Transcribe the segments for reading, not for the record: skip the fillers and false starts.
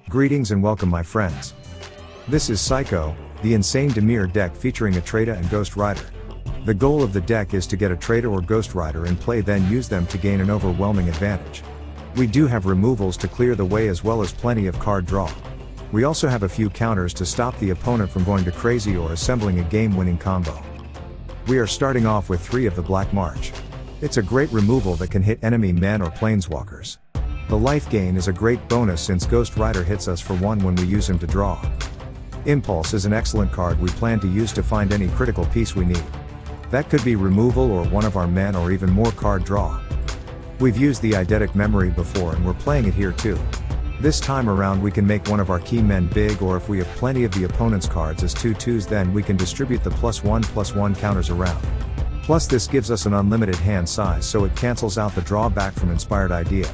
Greetings and welcome my friends. This is Psycho, the insane Dimir deck featuring Etrata and Ghost Rider. The goal of the deck is to get Etrata or Ghost Rider in play, then use them to gain an overwhelming advantage. We do have removals to clear the way as well as plenty of card draw. We also have a few counters to stop the opponent from going to crazy or assembling a game-winning combo. We are starting off with 3 of the Black March. It's a great removal that can hit enemy men or planeswalkers. The life gain is a great bonus since Ghost Rider hits us for 1 when we use him to draw. Impulse is an excellent card we plan to use to find any critical piece we need. That could be removal or one of our men or even more card draw. We've used the Eidetic memory before and we're playing it here too. This time around we can make one of our key men big, or if we have plenty of the opponent's cards as 2/2s, then we can distribute the +1/+1 counters around. Plus this gives us an unlimited hand size, so it cancels out the drawback from Inspired Idea.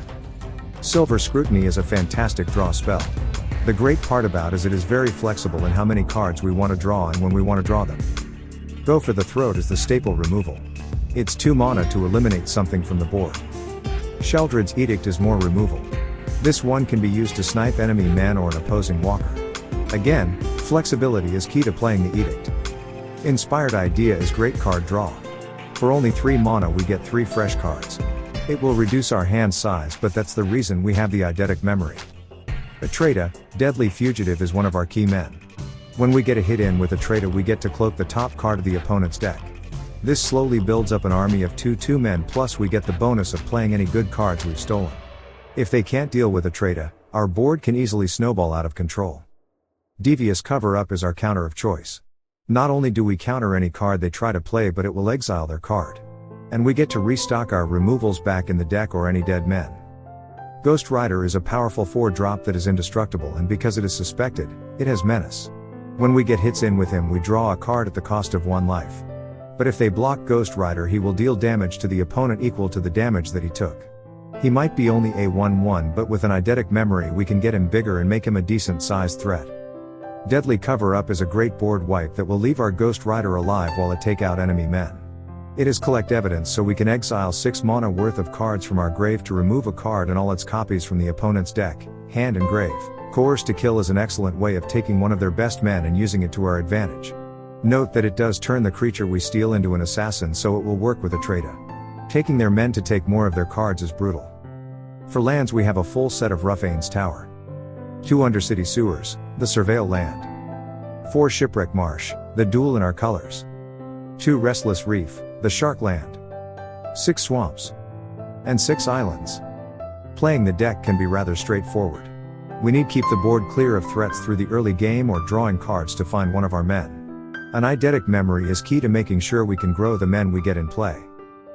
Silver Scrutiny is a fantastic draw spell. The great part about it is very flexible in how many cards we want to draw and when we want to draw them. Go for the Throat is the staple removal. It's 2 mana to eliminate something from the board. Sheoldred's Edict is more removal. This one can be used to snipe enemy men or an opposing walker. Again, flexibility is key to playing the Edict. Inspired Idea is great card draw. For only 3 mana we get 3 fresh cards. It will reduce our hand size, but that's the reason we have the Eidetic memory. Etrata, Deadly Fugitive, is one of our key men. When we get a hit in with Etrata we get to cloak the top card of the opponent's deck. This slowly builds up an army of 2/2 men, plus we get the bonus of playing any good cards we've stolen. If they can't deal with Etrata, our board can easily snowball out of control. Devious Cover-Up is our counter of choice. Not only do we counter any card they try to play, but it will exile their card. And we get to restock our removals back in the deck or any dead men. Ghost Rider is a powerful 4-drop that is indestructible, and because it is suspected, it has menace. When we get hits in with him we draw a card at the cost of 1 life. But if they block Ghost Rider he will deal damage to the opponent equal to the damage that he took. He might be only a 1/1, but with an Eidetic memory we can get him bigger and make him a decent sized threat. Deadly Cover-Up is a great board wipe that will leave our Ghost Rider alive while it take out enemy men. It is collect evidence, so we can exile 6 mana worth of cards from our grave to remove a card and all its copies from the opponent's deck, hand and grave. Coerced to Kill is an excellent way of taking one of their best men and using it to our advantage. Note that it does turn the creature we steal into an assassin, so it will work with Etrata. Taking their men to take more of their cards is brutal. For lands we have a full set of Roughane's Tower. 2 Undercity Sewers, the Surveil land. 4 Shipwreck Marsh, the Duel in our colors. 2 Restless Reef, the Shark land. 6 Swamps. And 6 Islands. Playing the deck can be rather straightforward. We need keep the board clear of threats through the early game or drawing cards to find one of our men. An Eidetic memory is key to making sure we can grow the men we get in play.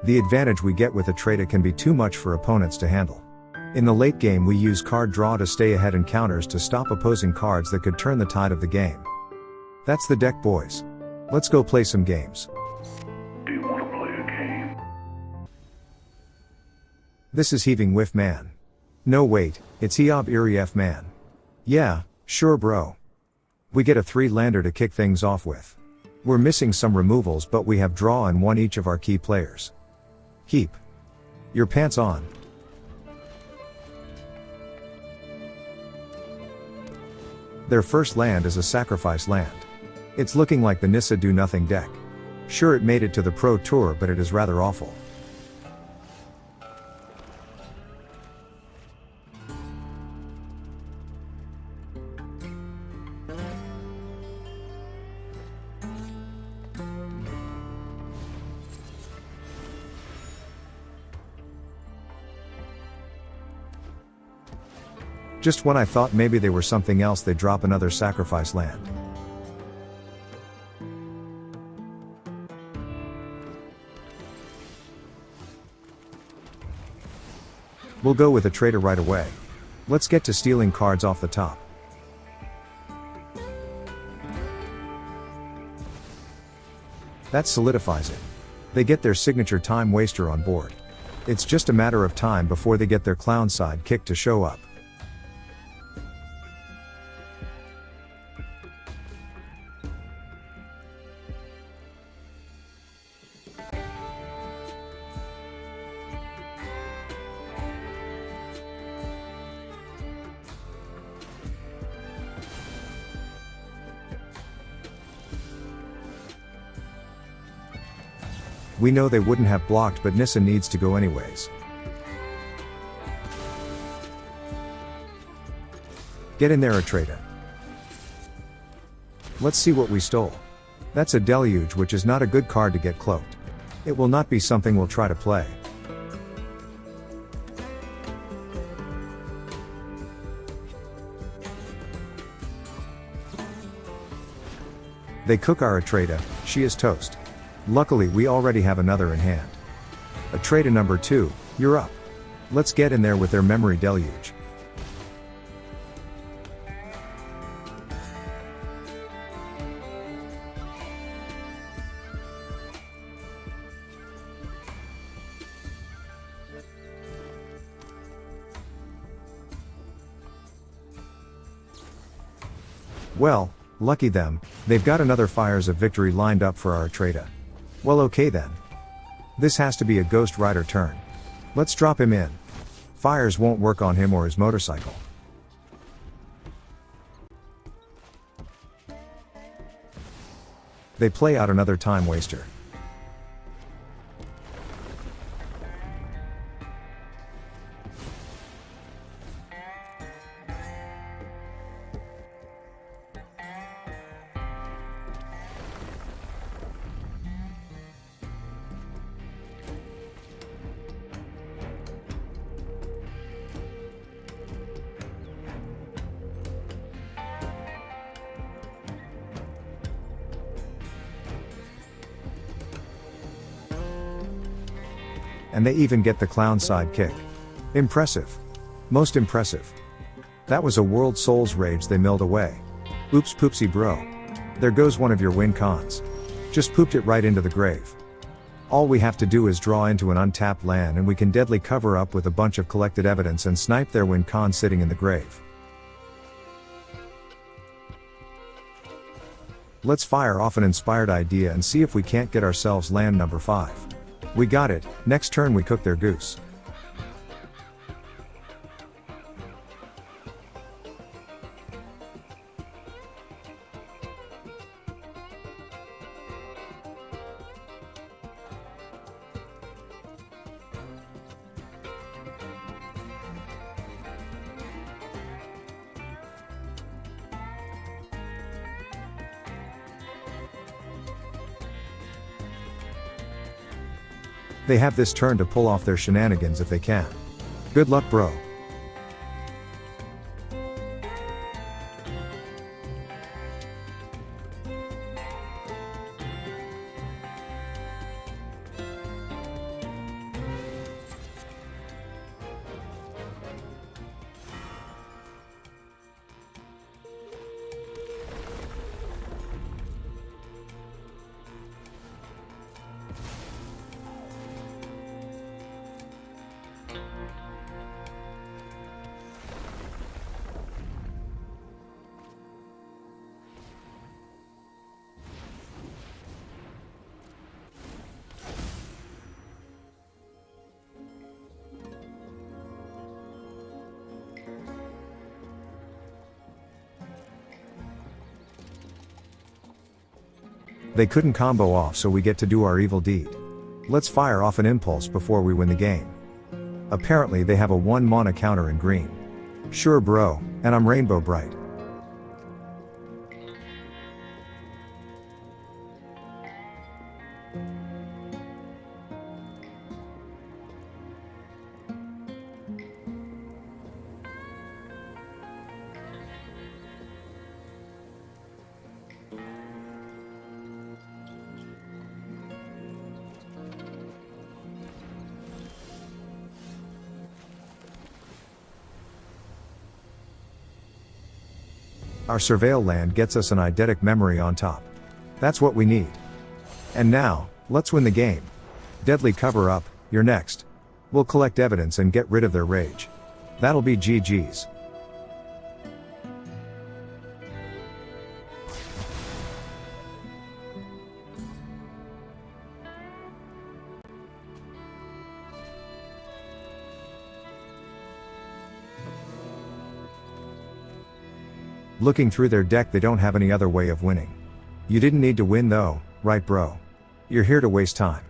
The advantage we get with Etrata can be too much for opponents to handle. In the late game we use card draw to stay ahead and counters to stop opposing cards that could turn the tide of the game. That's the deck, boys. Let's go play some games. Do you want to play a game? This is Heaving Whiff Man. No wait, it's Heob Eerie F Man. Yeah, sure bro. We get a 3-lander to kick things off with. We're missing some removals, but we have draw and 1 each of our key players. Heap your pants on. Their first land is a sacrifice land. It's looking like the Nissa Do Nothing deck. Sure, it made it to the Pro Tour, but it is rather awful. Just when I thought maybe they were something else, they drop another sacrifice land. We'll go with Etrata right away. Let's get to stealing cards off the top. That solidifies it. They get their signature time waster on board. It's just a matter of time before they get their clown sidekick to show up. We know they wouldn't have blocked, but Nissa needs to go anyways. Get in there, Etrata. Let's see what we stole. That's a Deluge, which is not a good card to get cloaked. It will not be something we'll try to play. They cook our Etrata, she is toast. Luckily we already have another in hand. Etrata number 2, you're up. Let's get in there with their memory deluge. Well, lucky them, they've got another Fires of Victory lined up for our Etrata. Well, okay then. This has to be a Ghost Rider turn. Let's drop him in. Fires won't work on him or his motorcycle. They play out another time waster. And they even get the clown sidekick. Impressive. Most impressive. That was a World Souls Rage they milled away. Oops poopsie bro. There goes one of your win cons. Just pooped it right into the grave. All we have to do is draw into an untapped land and we can deadly cover up with a bunch of collected evidence and snipe their win con sitting in the grave. Let's fire off an inspired idea and see if we can't get ourselves land number 5. We got it, next turn we cook their goose. They have this turn to pull off their shenanigans if they can. Good luck, bro. They couldn't combo off, so we get to do our evil deed. Let's fire off an impulse before we win the game. Apparently they have a 1 mana counter in green. Sure bro, and I'm rainbow bright. Our Surveil land gets us an Eidetic memory on top. That's what we need. And now, let's win the game. Deadly Cover-Up, you're next. We'll collect evidence and get rid of their rage. That'll be GG's. Looking through their deck, they don't have any other way of winning. You didn't need to win though, right bro? You're here to waste time.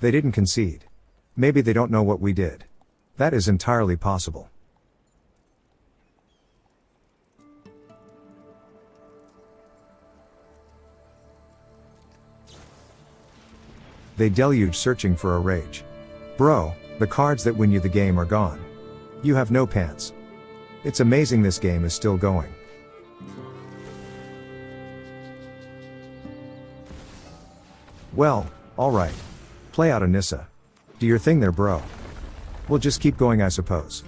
They didn't concede. Maybe they don't know what we did. That is entirely possible. They deluge searching for a rage. Bro, the cards that win you the game are gone. You have no pants. It's amazing this game is still going. Well, alright. Play out a Nissa. Do your thing there, bro. We'll just keep going, I suppose.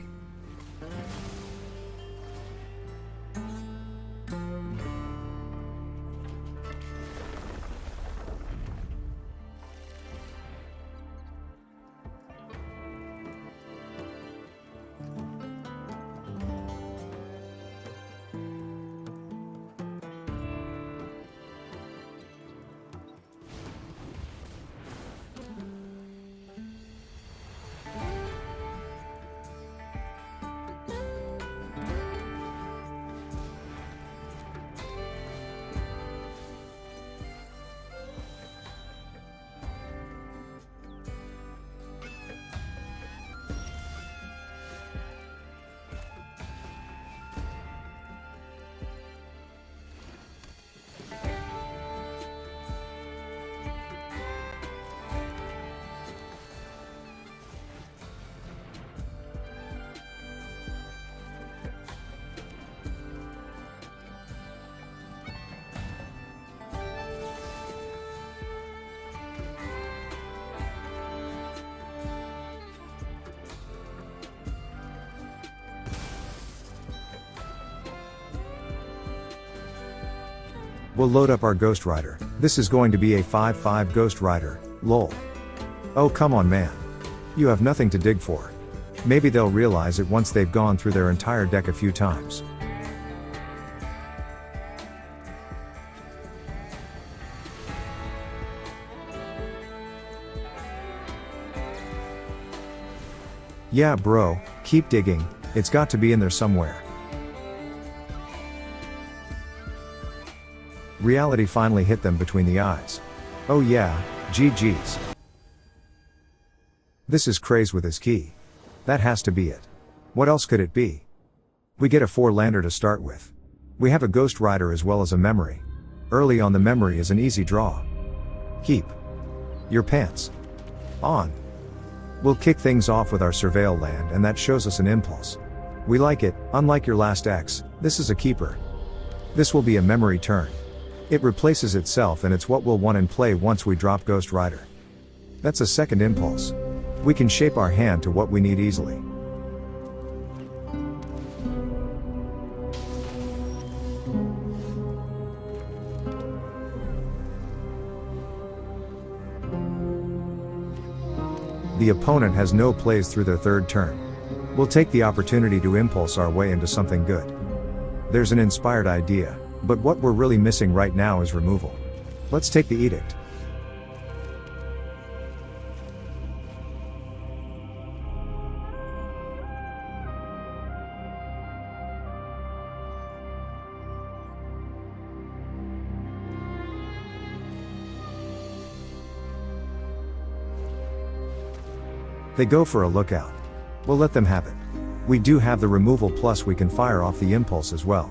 We'll load up our Ghost Rider. This is going to be a 5/5 Ghost Rider, lol. Oh come on man. You have nothing to dig for. Maybe they'll realize it once they've gone through their entire deck a few times. Yeah bro, keep digging, it's got to be in there somewhere. Reality finally hit them between the eyes. Oh yeah, GG's. This is Craze with his key. That has to be it. What else could it be? We get a 4-lander to start with. We have a Ghost Rider as well as a memory. Early on the memory is an easy draw. Keep your pants on. We'll kick things off with our Surveil land and that shows us an impulse. We like it, unlike your last X, this is a keeper. This will be a memory turn. It replaces itself and it's what we'll want in play once we drop Ghost Rider. That's a second impulse. We can shape our hand to what we need easily. The opponent has no plays through their third turn. We'll take the opportunity to impulse our way into something good. There's an inspired idea, but what we're really missing right now is removal. Let's take the Edict. They go for a lookout. We'll let them have it. We do have the removal plus we can fire off the impulse as well.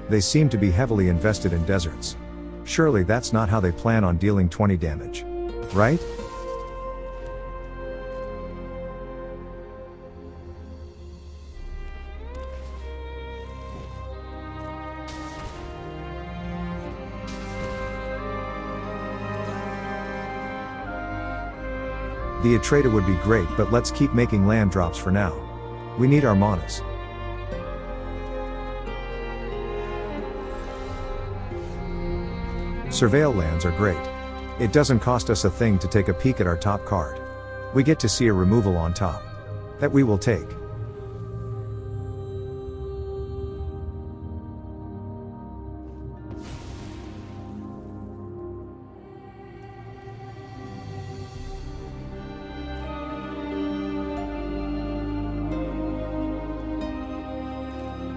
They seem to be heavily invested in deserts. Surely that's not how they plan on dealing 20 damage. Right? The Etrata would be great, but let's keep making land drops for now. We need our manas. Surveil lands are great. It doesn't cost us a thing to take a peek at our top card. We get to see a removal on top. That we will take.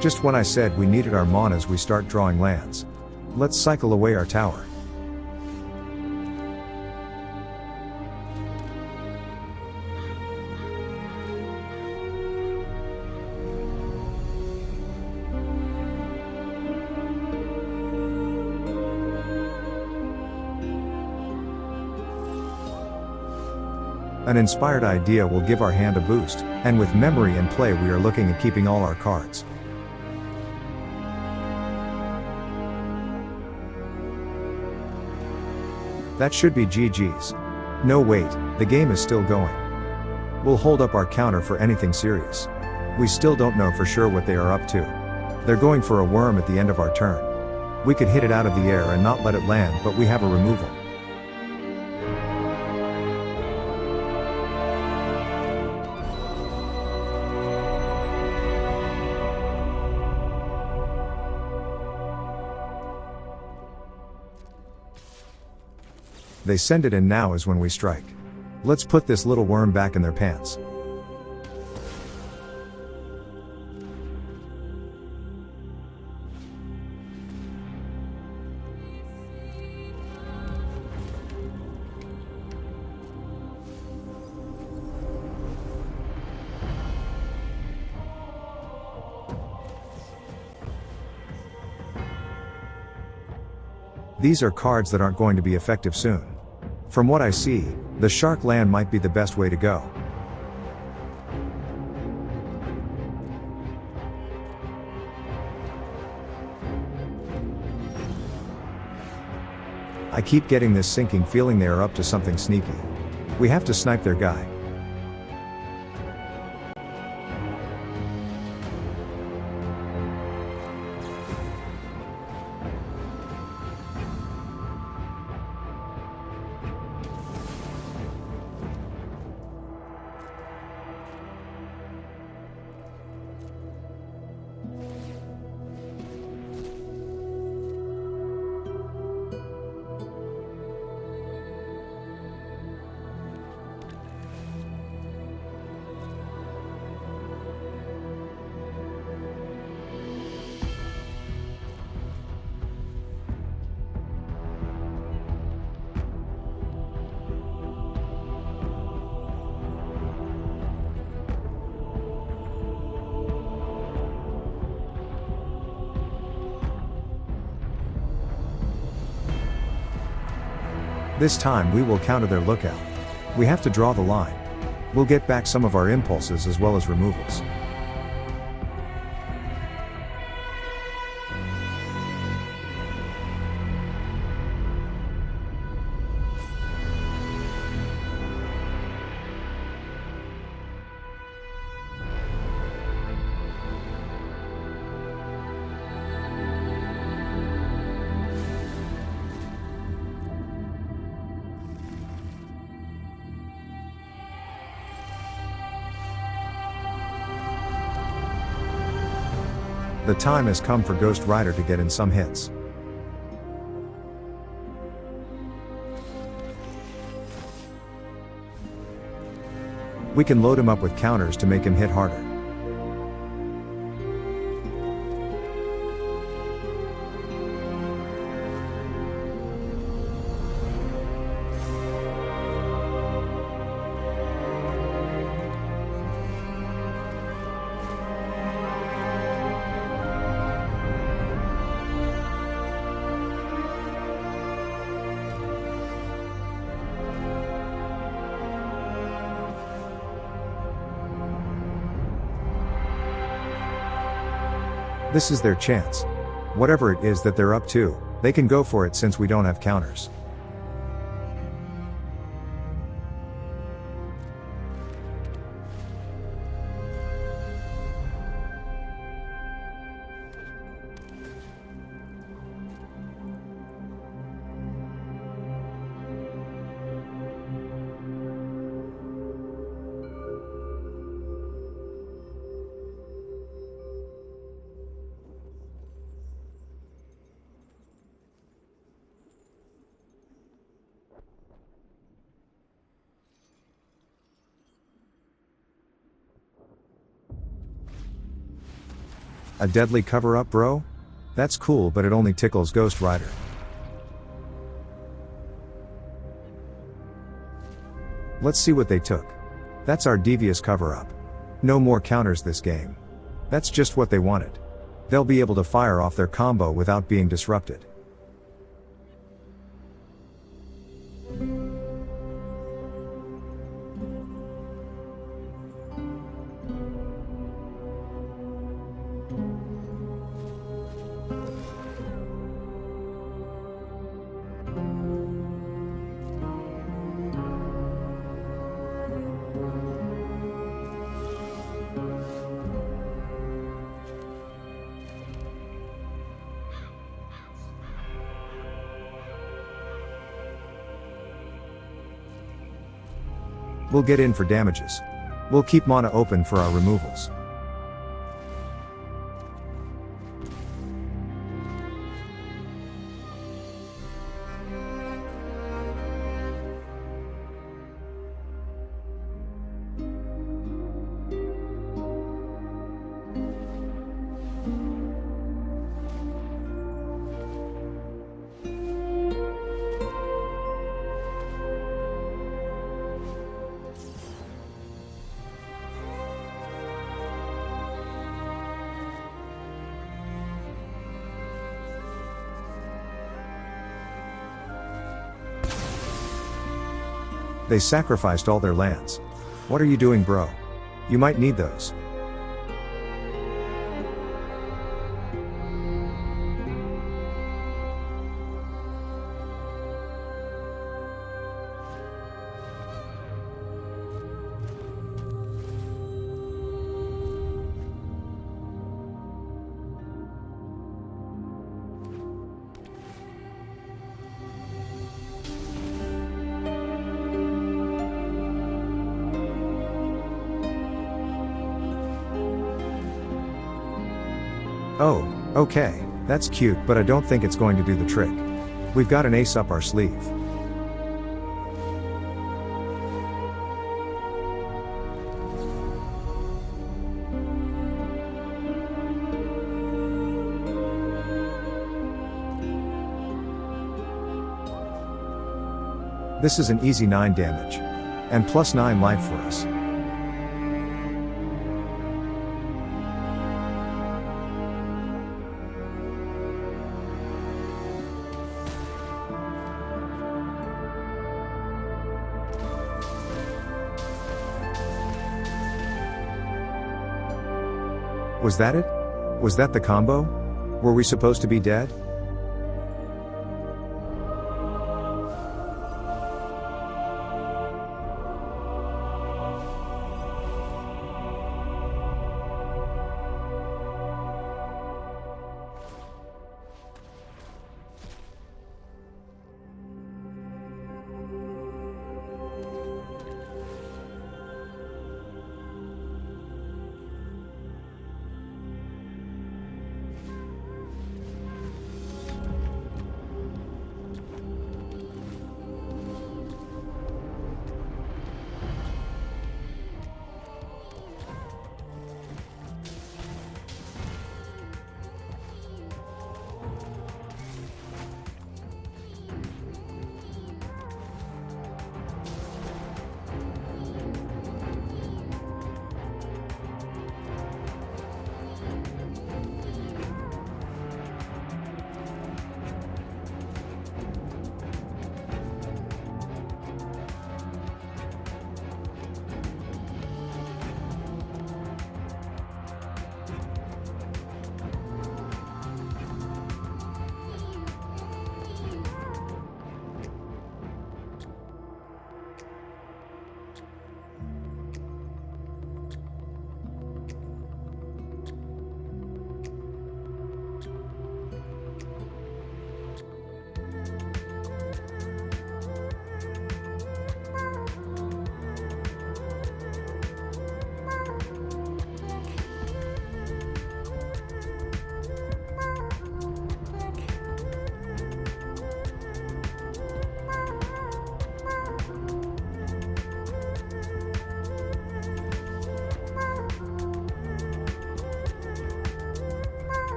Just when I said we needed our manas, we start drawing lands. Let's cycle away our tower. An inspired idea will give our hand a boost, and with memory and play we are looking at keeping all our cards. That should be GG's. No wait, the game is still going. We'll hold up our counter for anything serious. We still don't know for sure what they are up to. They're going for a worm at the end of our turn. We could hit it out of the air and not let it land, but we have a removal. They send it in, now is when we strike. Let's put this little worm back in their pants. These are cards that aren't going to be effective soon. From what I see, the shark land might be the best way to go. I keep getting this sinking feeling they are up to something sneaky. We have to snipe their guy. This time we will counter their lookout. We have to draw the line. We'll get back some of our impulses as well as removals. The time has come for Ghost Rider to get in some hits. We can load him up with counters to make him hit harder. This is their chance. Whatever it is that they're up to, they can go for it since we don't have counters. A deadly cover-up, bro? That's cool, but it only tickles Ghost Rider. Let's see what they took. That's our Devious Cover-Up. No more counters this game. That's just what they wanted. They'll be able to fire off their combo without being disrupted. We'll get in for damages. We'll keep mana open for our removals. They sacrificed all their lands. What are you doing, bro? You might need those. Oh, okay, that's cute, but I don't think it's going to do the trick. We've got an ace up our sleeve. This is an easy 9 damage. And plus 9 life for us. Was that it? Was that the combo? Were we supposed to be dead?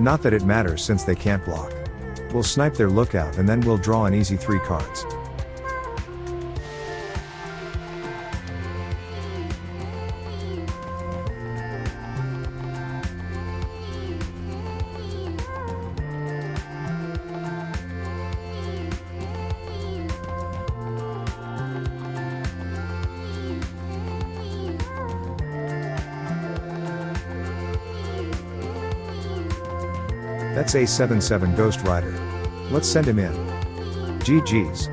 Not that it matters since they can't block. We'll snipe their lookout and then we'll draw an easy 3 cards. That's a 7/7 Ghost Rider. Let's send him in. GG's.